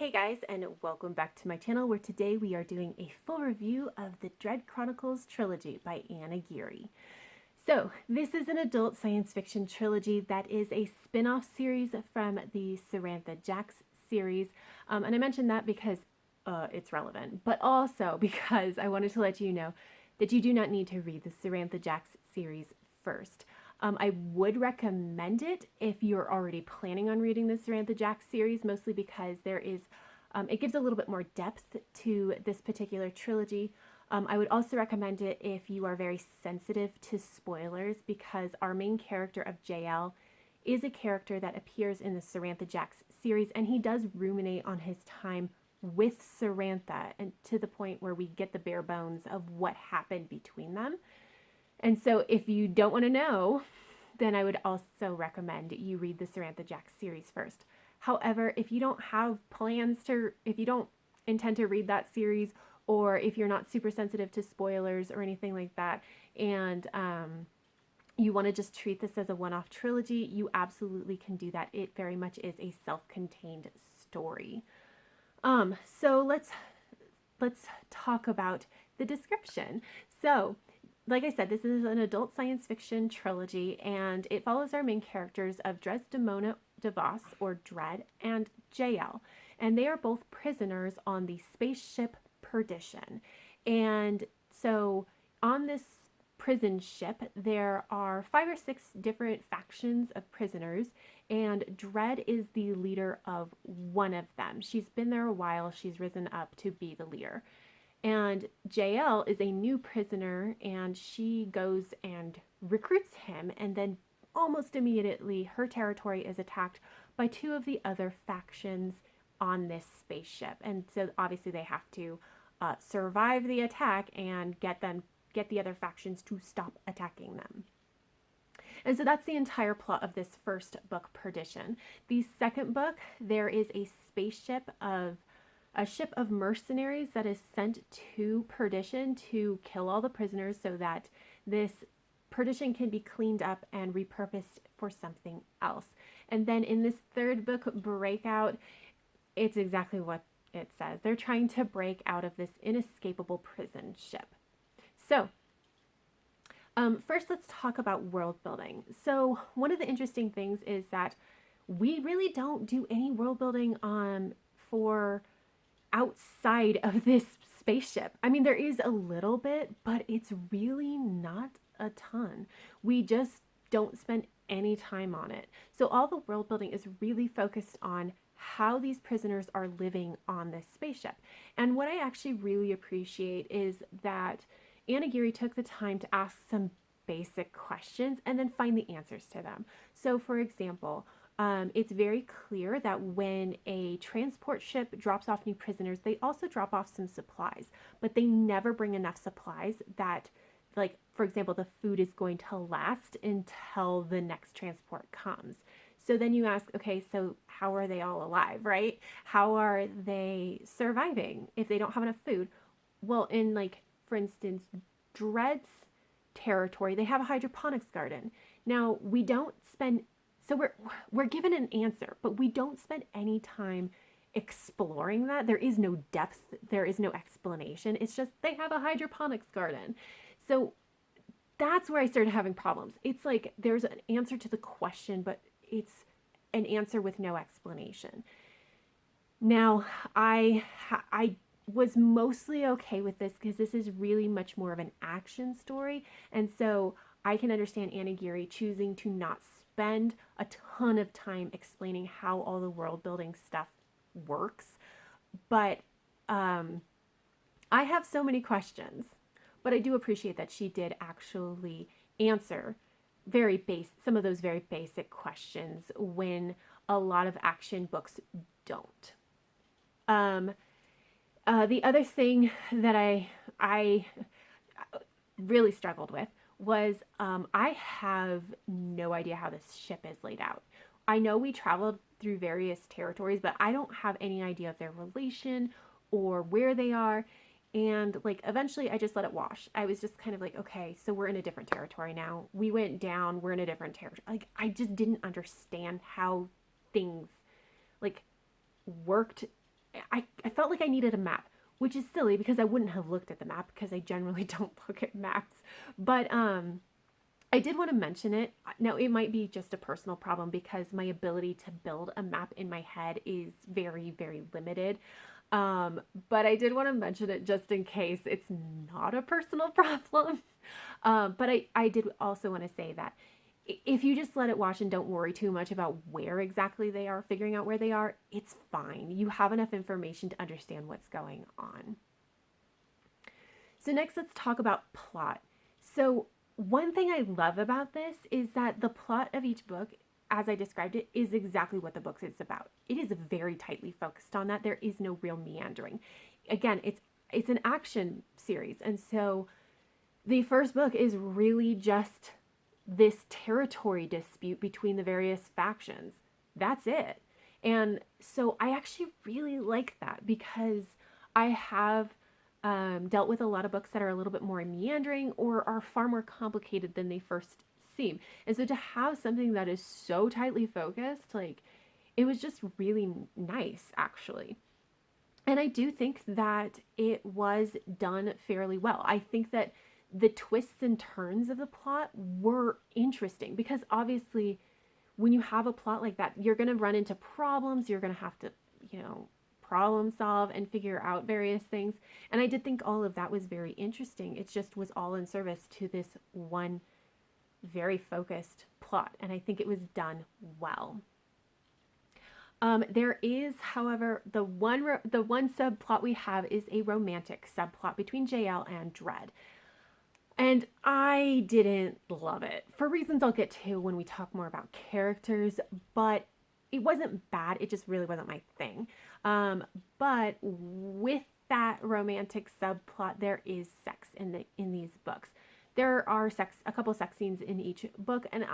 Hey guys, and welcome back to my channel where today we are doing a full review of the Dred Chronicles trilogy by Ann Aguirre. So, this is an adult science fiction trilogy that is a spin-off series from the Samantha Jax series. And I mentioned that because it's relevant, but also because I wanted to let you know that you do not need to read the Samantha Jax series first. I would recommend it if you're already planning on reading the Samantha Jax series, mostly because it gives a little bit more depth to this particular trilogy. I would also recommend it if you are very sensitive to spoilers, because our main character of JL is a character that appears in the Samantha Jax series, and he does ruminate on his time with Samantha, and to the point where we get the bare bones of what happened between them. And so if you don't want to know, then I would also recommend you read the Samantha Jax series first. However, if you don't have if you don't intend to read that series, or if you're not super sensitive to spoilers or anything like that, and you want to just treat this as a one-off trilogy, you absolutely can do that. It very much is a self-contained story. So let's talk about the description. So, like I said, this is an adult science fiction trilogy, and it follows our main characters of Desdemona DeVos, or Dred, and JL. And they are both prisoners on the spaceship Perdition. And so on this prison ship, there are 5 or 6 different factions of prisoners, and Dred is the leader of one of them. She's been there a while. She's risen up to be the leader. And JL is a new prisoner, and she goes and recruits him, and then almost immediately her territory is attacked by 2 of the other factions on this spaceship. And so obviously they have to survive the attack and get the other factions to stop attacking them. And so that's the entire plot of this first book, Perdition. The second book, there is a ship of mercenaries that is sent to Perdition to kill all the prisoners so that this Perdition can be cleaned up and repurposed for something else. And then in this third book, Breakout, it's exactly what it says. They're trying to break out of this inescapable prison ship. So, first let's talk about world building. So one of the interesting things is that we really don't do any world building for outside of this spaceship. I mean, there is a little bit, but it's really not a ton. We just don't spend any time on it. So all the world building is really focused on how these prisoners are living on this spaceship. And what I actually really appreciate is that Ann Aguirre took the time to ask some basic questions and then find the answers to them. So for example, it's very clear that when a transport ship drops off new prisoners, they also drop off some supplies, but they never bring enough supplies that, like, for example, the food is going to last until the next transport comes. So then you ask, okay, so how are they all alive, right? How are they surviving if they don't have enough food? Well, in, like, for instance, Dred's territory, they have a hydroponics garden. Now, we don't spend so we're given an answer, but we don't spend any time exploring that. There is no depth, there is no explanation. It's just they have a hydroponics garden. So that's where I started having problems. It's like there's an answer to the question, but it's an answer with no explanation. Now, I was mostly okay with this because this is really much more of an action story, and so I can understand Ann Aguirre choosing to not spend a ton of time explaining how all the world building stuff works. But I have so many questions, but I do appreciate that she did actually answer some of those very basic questions when a lot of action books don't. The other thing that I really struggled with was I have no idea how this ship is laid out. I know we traveled through various territories, but I don't have any idea of their relation or where they are. And like eventually I just let it wash. I was just kind of like, okay, so we're in a different territory now. We went down, we're in a different territory. Like I just didn't understand how things like worked I felt like I needed a map, which is silly because I wouldn't have looked at the map because I generally don't look at maps. But I did want to mention it. Now, it might be just a personal problem because my ability to build a map in my head is very, very limited. But I did want to mention it just in case it's not a personal problem. But I did also want to say that if you just let it wash and don't worry too much about where exactly they are, figuring out where they are, it's fine. You have enough information to understand what's going on. So next, let's talk about plot. So one thing I love about this is that the plot of each book, as I described it, is exactly what the book is about. It is very tightly focused on that. There is no real meandering. Again, it's an action series, and so the first book is really just this territory dispute between the various factions. That's it. And so I actually really like that because I have dealt with a lot of books that are a little bit more meandering or are far more complicated than they first seem. And so to have something that is so tightly focused, like, it was just really nice, actually. And I do think that it was done fairly well. I think that the twists and turns of the plot were interesting because obviously when you have a plot like that, you're going to run into problems. You're going to have to, problem solve and figure out various things. And I did think all of that was very interesting. It just was all in service to this one very focused plot. And I think it was done well. There is, however, the one subplot we have is a romantic subplot between JL and Dred. And I didn't love it for reasons I'll get to when we talk more about characters, but it wasn't bad. It just really wasn't my thing. But with that romantic subplot, there is sex in these books. There are a couple sex scenes in each book, and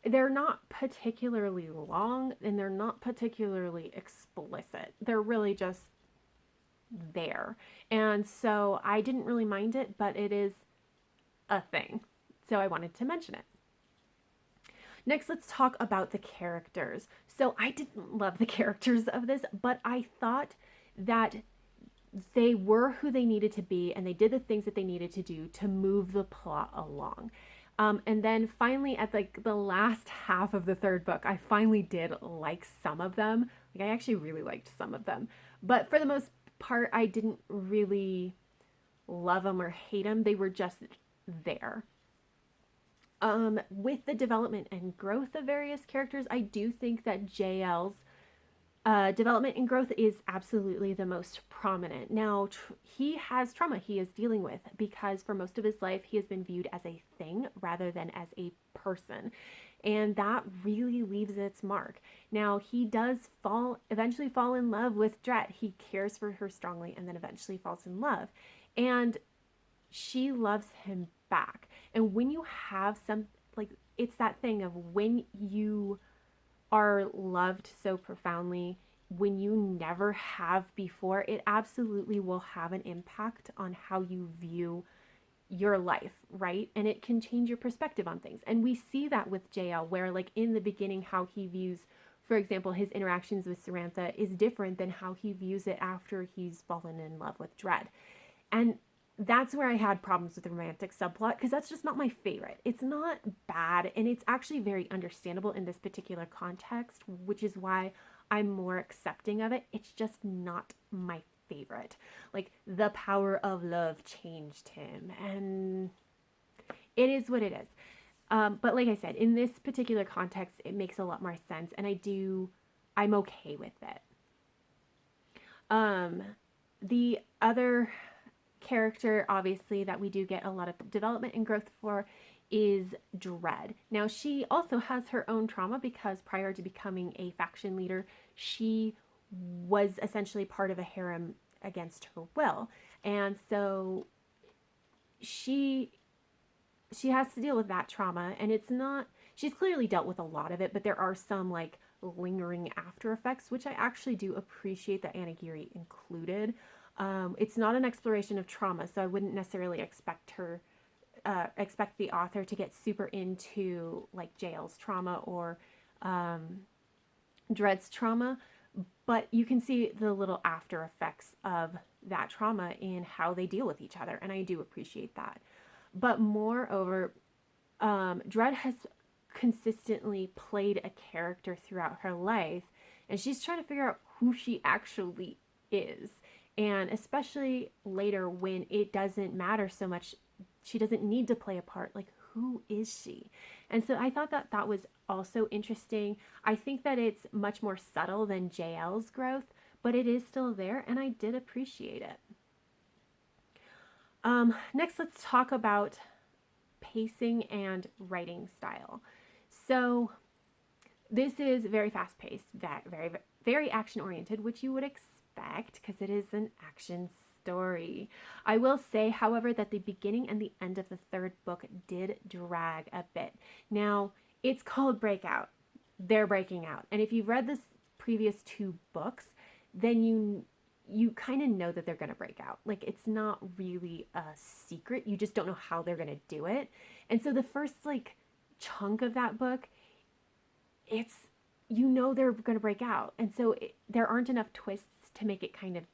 they're not particularly long and they're not particularly explicit. They're really just there. And so I didn't really mind it, but it is a thing. So I wanted to mention it. Next, let's talk about the characters. So I didn't love the characters of this, but I thought that they were who they needed to be and they did the things that they needed to do to move the plot along. And then finally, at the last half of the third book, I finally did like some of them. Like, I actually really liked some of them. But for the most part, I didn't really love them or hate them. They were just there. With the development and growth of various characters, I do think that JL's development and growth is absolutely the most prominent. Now, he has trauma he is dealing with because for most of his life, he has been viewed as a thing rather than as a person. And that really leaves its mark. Now, he does eventually fall in love with Dred. He cares for her strongly and then eventually falls in love. And she loves him back. And when you have it's that thing of when you are loved so profoundly, when you never have before, it absolutely will have an impact on how you view your life, right? And it can change your perspective on things. And we see that with JL, where like in the beginning, how he views, for example, his interactions with Samantha is different than how he views it after he's fallen in love with Dred. And that's where I had problems with the romantic subplot because that's just not my favorite. It's not bad, and it's actually very understandable in this particular context, which is why I'm more accepting of it. It's just not my favorite. Like, the power of love changed him, and it is what it is. But like I said, in this particular context, it makes a lot more sense, and I'm okay with it. The other character, obviously, that we do get a lot of development and growth for is Dred. Now, she also has her own trauma because prior to becoming a faction leader, she was essentially part of a harem against her will. And so she has to deal with that trauma, and she's clearly dealt with a lot of it, but there are some like lingering after effects, which I actually do appreciate that Ann Aguirre included. It's not an exploration of trauma, so I wouldn't necessarily expect the author to get super into like JL's trauma or Dred's trauma, but you can see the little after effects of that trauma in how they deal with each other, and I do appreciate that. But moreover, Dred has consistently played a character throughout her life, and she's trying to figure out who she actually is. And especially later when it doesn't matter so much, she doesn't need to play a part. Like, who is she? And so I thought that that was also interesting. I think that it's much more subtle than JL's growth, but it is still there, and I did appreciate it. Next, let's talk about pacing and writing style. So this is very fast paced, very, very action oriented, which you would expect because it is an action story. I will say, however, that the beginning and the end of the third book did drag a bit. Now, it's called Breakout. They're breaking out. And if you've read the previous two books, then you kind of know that they're going to break out. Like, it's not really a secret. You just don't know how they're going to do it. And so the first like chunk of that book, it's, you know, they're going to break out. And so there aren't enough twists to make it kind of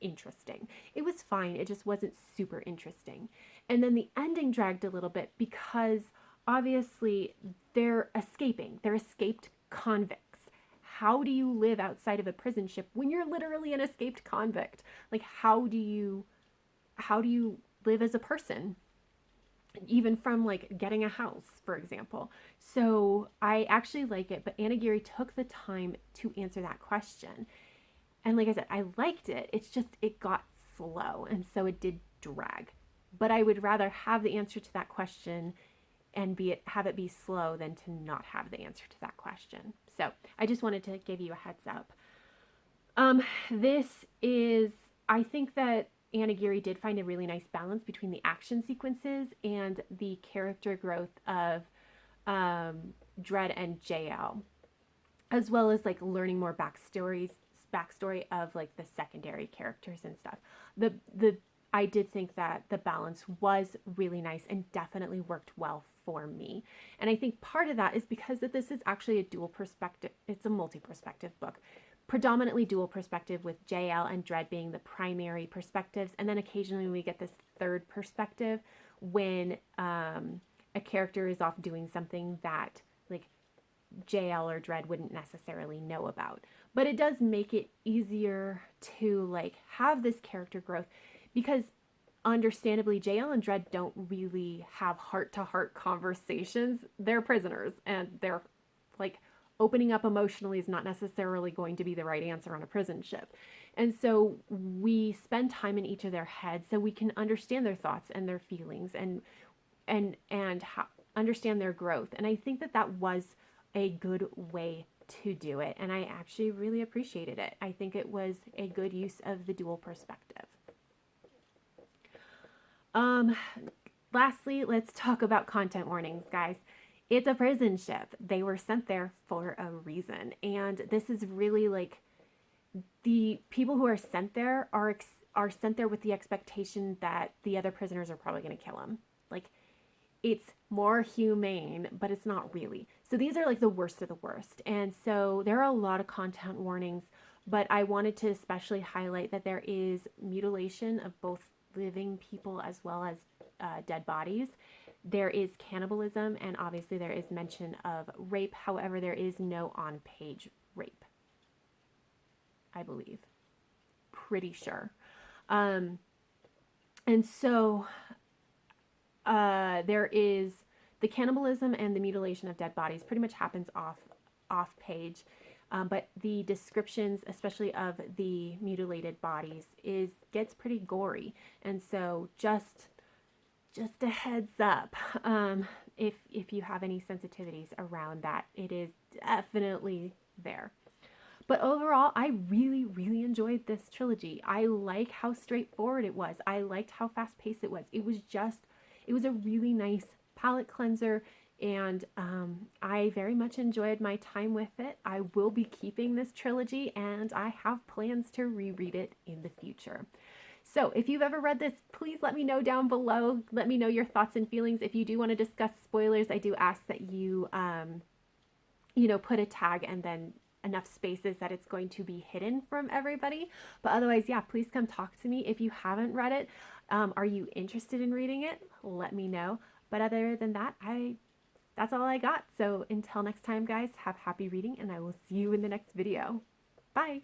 interesting. It was fine. It just wasn't super interesting. And then the ending dragged a little bit because obviously they're escaping. They're escaped convicts. How do you live outside of a prison ship when you're literally an escaped convict? Like, how do you live as a person? Even from like getting a house, for example. So I actually like it, but Ann Aguirre took the time to answer that question. And like I said, I liked it. It's just, it got slow. And so it did drag. But I would rather have the answer to that question and have it be slow than to not have the answer to that question. So I just wanted to give you a heads up. This is, I think that Ann Aguirre did find a really nice balance between the action sequences and the character growth of Dred and JL, as well as like learning more backstory of like the secondary characters and stuff. I did think that the balance was really nice and definitely worked well for me. And I think part of that is because that this is actually a dual perspective. It's a multi-perspective book. Predominantly dual perspective, with JL and Dred being the primary perspectives. And then occasionally we get this third perspective when a character is off doing something that like JL or Dred wouldn't necessarily know about. But it does make it easier to like have this character growth because understandably JL and Dred don't really have heart-to-heart conversations. They're prisoners, and they're like, opening up emotionally is not necessarily going to be the right answer on a prison ship. And so we spend time in each of their heads so we can understand their thoughts and their feelings and understand their growth. And I think that that was a good way to do it. And I actually really appreciated it. I think it was a good use of the dual perspective. Lastly, let's talk about content warnings, guys. It's a prison ship. They were sent there for a reason. And this is really like, the people who are sent there are sent there with the expectation that the other prisoners are probably going to kill them. Like, it's more humane, but it's not really. So these are like the worst of the worst. And so there are a lot of content warnings, but I wanted to especially highlight that there is mutilation of both living people as well as dead bodies. There is cannibalism, and obviously there is mention of rape. However, there is no on-page rape, I believe. Pretty sure. And so there is the cannibalism and the mutilation of dead bodies pretty much happens off page. But the descriptions, especially of the mutilated bodies, gets pretty gory. And so just a heads up, if you have any sensitivities around that, it is definitely there. But overall, I really, really enjoyed this trilogy. I like how straightforward it was. I liked how fast-paced it was. It was a really nice palate cleanser, and I very much enjoyed my time with it. I will be keeping this trilogy, and I have plans to reread it in the future. So if you've ever read this, please let me know down below. Let me know your thoughts and feelings. If you do want to discuss spoilers, I do ask that you, put a tag and then enough spaces that it's going to be hidden from everybody. But otherwise, yeah, please come talk to me if you haven't read it. Are you interested in reading it? Let me know. But other than that, that's all I got. So until next time, guys, have happy reading, and I will see you in the next video. Bye.